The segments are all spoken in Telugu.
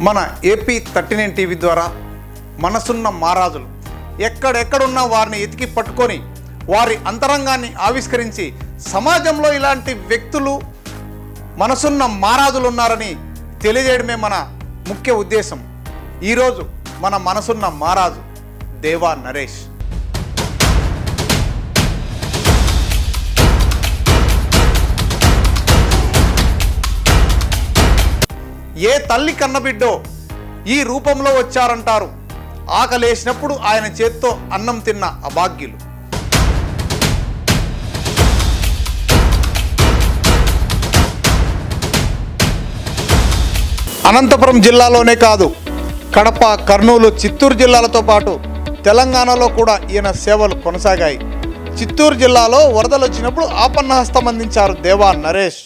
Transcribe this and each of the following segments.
మన ఏపీ 39 టీవీ ద్వారా మనసున్న మహారాజులు ఎక్కడెక్కడున్నా వారిని ఎతికి పట్టుకొని వారి అంతరంగాన్ని ఆవిష్కరించి సమాజంలో ఇలాంటి వ్యక్తులు మనసున్న మహారాజులు ఉన్నారని తెలియజేయడమే మన ముఖ్య ఉద్దేశం. ఈరోజు మన మనసున్న మహారాజు దేవా నరేష్. ఏ తల్లి కన్నబిడ్డో ఈ రూపంలో వచ్చారంటారు. ఆకలేసినప్పుడు ఆయన చేత్తో అన్నం తిన్న అభాగ్యులు. అనంతపురం జిల్లాలోనే కాదు, కడప, కర్నూలు, చిత్తూరు జిల్లాలతో పాటు తెలంగాణలో కూడా ఈయన సేవలు కొనసాగాయి. చిత్తూరు జిల్లాలో వరదలు వచ్చినప్పుడు ఆపన్నహస్తం అందించారు దేవా నరేష్.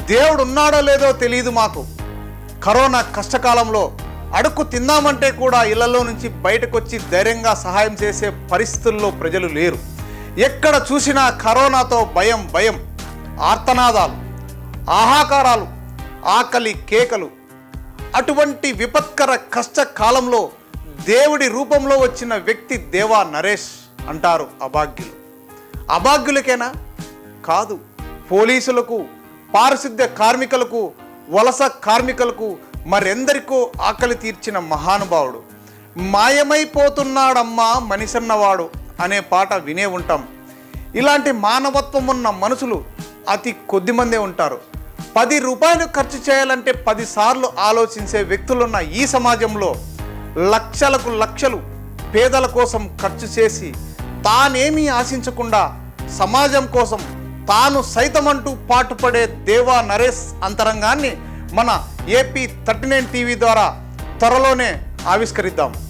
దేవుడు ఉన్నాడో లేదో తెలియదు మాకు. కరోనా కష్టకాలంలో అడుక్కు తిందామంటే కూడా ఇళ్లలో నుంచి బయటకు వచ్చి ధైర్యంగా సహాయం చేసే పరిస్థితుల్లో ప్రజలు లేరు. ఎక్కడ చూసినా కరోనాతో భయం భయం, ఆర్తనాదాలు, ఆహాకారాలు, ఆకలి కేకలు. అటువంటి విపత్కర కష్టకాలంలో దేవుడి రూపంలో వచ్చిన వ్యక్తి దేవా నరేష్ అంటారు అభాగ్యులు. అభాగ్యులకేనా? కాదు, పోలీసులకు, పారిశుద్ధ్య కార్మికులకు, వలస కార్మికులకు, మరెందరికో ఆకలి తీర్చిన మహానుభావుడు. మాయమైపోతున్నాడమ్మా మనిషన్నవాడు అనే పాట వినే ఉంటాం. ఇలాంటి మానవత్వం ఉన్న మనుషులు అతి కొద్దిమందే ఉంటారు. 10 రూపాయలు ఖర్చు చేయాలంటే 10 సార్లు ఆలోచించే వ్యక్తులున్న ఈ సమాజంలో లక్షలకు లక్షలు పేదల కోసం ఖర్చు చేసి తానేమీ ఆశించకుండా సమాజం కోసం తాను సైతమంటూ పాటుపడే దేవా నరేష్ అంతరంగాన్ని మన ఏపీ 39 టీవీ ద్వారా త్వరలోనే ఆవిష్కరిద్దాం.